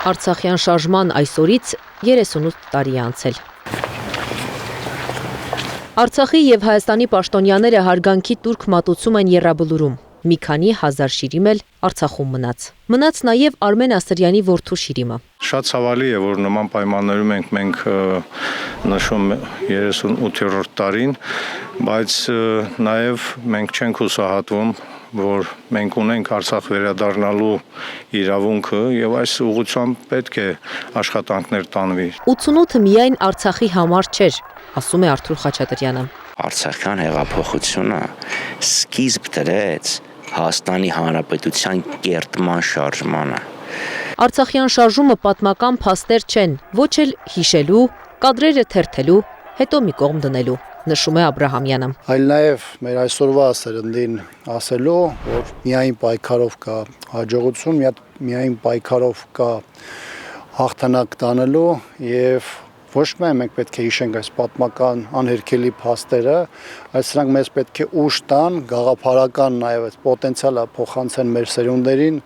Արցախյան շարժման այսօրից 38 տարի է անցել։ Արցախի եւ Հայաստանի պաշտոնյաները հարգանքի տուրք մատուցում են Եռաբլուրում։ Մի քանի հազար շիրիմ էլ Արցախում մնաց։ Մնաց նաեւ Արմեն Ասրյանի որդու շիրիմը։ Շատ ցավալի է, որ նման պայմաններում մենք նշում 38-րդ տարին, բայց նաեւ մենք չենք հուսահատվում, որ մենք ունենք Արցախ վերադառնալու իրավունքը եւ այս ուղղությամբ պետք է աշխատանքներ տանվի։ 88-ը միայն Արցախի համար չէր, ասում է Արթուր Խաչատրյանը։ Արցախյան հեղափոխությունը սկիզբ դրեց Հայաստանի Հանրապետության կերտման շարժմանը։ Արցախյան շարժումը պատմական փաստեր չեն, ոչ էլ հիշելու, կադրերը թերթելու, հետո մի կողմ դնելու, նշում է Աբրահամյանը։ Այլ նաև մեր այսօրվա սերնդին ասելու, որ միայն պայքարով կա հաջողություն, միայն պայքարով կա հաղթանակ տանելու եւ ոչ միայն մենք պետք է հիշենք այս պատմական անհերքելի փաստերը, այլ սրանք մեզ պետք է ուժ տան, գաղափարական նաև այս պոտենցիալը փոխանցեն մեր սերունդերին։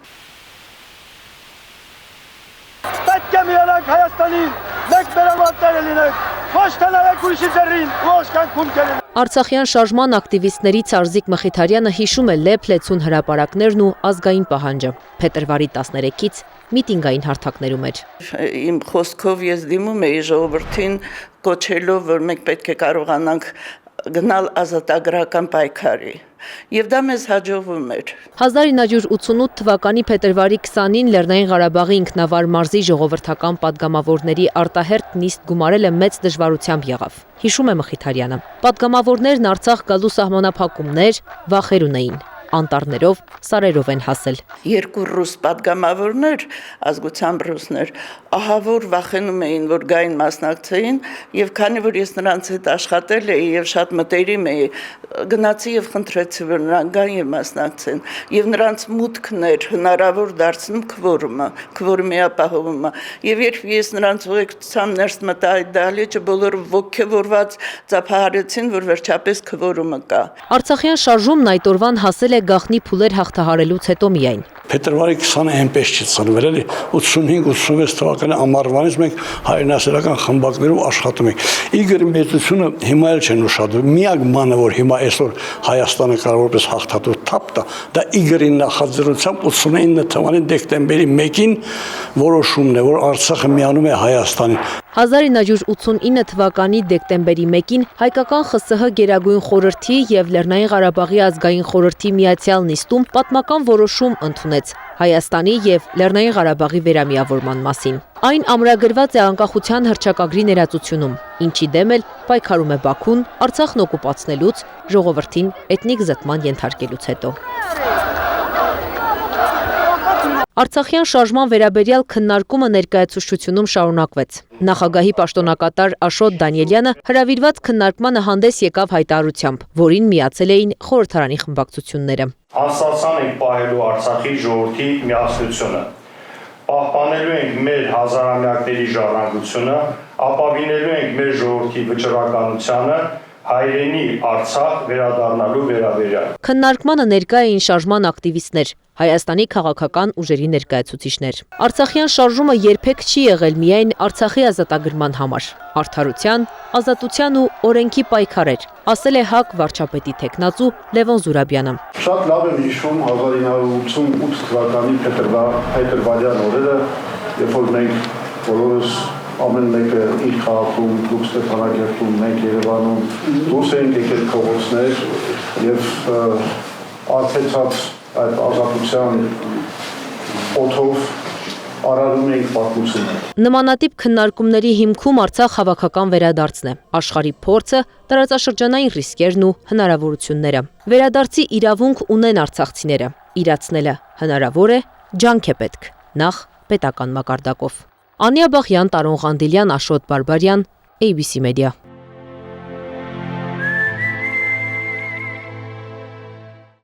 Պետք է միանանք Հայաստանին, մեկ վերամարտերը լինենք, ոչ թե նայեք ուրիշի ձեռին, ողջ կյանքում կերել։ Արցախյան շարժման ակտիվիստներից Արզիկ Մխիթարյանը հիշում է Լեփ-Լեցուն հրապարակներն ու ազգային պահանջը։ Փետրվարի 13-ից միտինգային հարթակներում էր։ Իմ խոսքով ես դիմում էի ժողովրդին կոչելով, որ մենք պետք է կարողանանք գնալ ազատագրական պայքարի։ Եվ դա մեզ հաջողվում էր։ 1988 թվականի փետրվարի 20-ին Լեռնային Ղարաբաղի ինքնավար մարզի ժողովրդական падգամավորների արտահերթ նիստ գումարելը մեծ դժվարությամբ եղավ, հիշում է Մխիթարյանը։ Падգամավորներն Արցախ գալու սահմանափակումներ, վախեր ունեին։ Անտառներով, սարերով են հասել։ Երկու ռուս падգամավորներ, ազգությամբ ռուսներ, ահավոր վախենում էին, որ գային մասնակցեին, եւ քանի որ ես նրանց հետ աշխատել էի եւ շատ մտերիմ էի, գնացի եւ խնդրեցի, որ նրանք գան եւ մասնակցեն, եւ նրանց մուտքն էր հնարավոր դարձնում քվորումի ապահովումը։ Եվ երբ ես նրանց ուղեկցությամբ ներս մտա այդ դահլիճը, բոլորը ոգևորված ծափահարեցին, որ վերջապես քվորումը կա։ Արցախյան շարժումն այդ օրվան հասել է գաղտնի փուլեր հաղթահարելուց հետո միայն։ Փետրվարի 20-ը այնպես չի ծնվել, էլի 85-86 թվականի ամառվանից մենք հայրենասիրական խմբակներով աշխատում ենք։ Իգոր մեծությունը հիմա էլ չեն ուշադրում։ Միակ բանը, որ հիմա այսօր Հայաստանը կարող որպես հաղթատու թափ տա, դա Իգորի նախաձեռնությամբ 89 թվականի դեկտեմբերի 1-ին որոշումն է, որ Արցախը միանում է Հայաստանին։ 1989 թվականի դեկտեմբերի 1-ին հայկական ԽՍՀ Գերագույն խորհրդի եւ Լեռնային Ղարաբաղի ազգային խորհրդի միացյալ նիստում պատմական որոշում ընդունեց Հայաստանի եւ Լեռնային Ղարաբաղի վերամիավորման մասին։ Այն ամրագրված է անկախության հռչակագրի ներածությունում, ինչի դեմ էլ պայքարում է Բաքուն Արցախն օկուպացնելուց, ժողովրդին էթնիկ զտման ենթարկելուց հետո։ Արցախյան շարժման վերաբերյալ քննարկումը ներկայացուցչությունում շարունակվեց։ Նախագահի պաշտոնակատար Աշոտ Դանիելյանը հրավիրված քննարկմանը հանդես եկավ հայտարարությամբ, որին միացել էին խորհրդարանի խմբակցությունները։ Անսասան ենք պահելու Արցախի ժողովրդի միասնությունը, պահպանելու ենք մեր հազարամյակների ժառանգությունը, ապավինելու ենք մեր ժողովրդի վճռականությանը, հայրենի Արցախ վերադառնալու վերաբերյալ։ Քննարկմանը ներկա էին շարժման ակտիվիստներ, Հայաստանի քաղաքական ուժերի ներկայացուցիչներ։ Արցախյան շարժումը երբեք չի եղել միայն Արցախի ազատագրման համար, արդարության, ազատության ու օրենքի պայքար էր, ասել է ՀԱԿ վարչապետի թեկնածու Լևոն Զուրաբյանը։ Շատ լավ եմ հիշում 1988 թվականի փետրվարյան օրերը, երբ որ մենք բոլորս ամեն մեկը իր քաղաքում, դուք Ստեփանակերտում, մենք Երևանում, դուրս ենք եկել փողոցներ եւ արթեցած այդ ազատության օդով արարում ենք պատմությունը։ Նմանատիպ քննարկումների հիմքում Արցախ հավաքական վերադարձն է, աշխարհի փորձը, տարածաշրջանային ռիսկերն ու հնարավորությունները։ Վերադարձի իրավունք ունեն արցախցիները, իրացնելը հնարավոր է, ջանք է պետք, նախ պետական մակարդակով։ Անիա Բախյան, Տարոն Ղանդիլյան, Աշոտ Բարբարյան, ABC Media։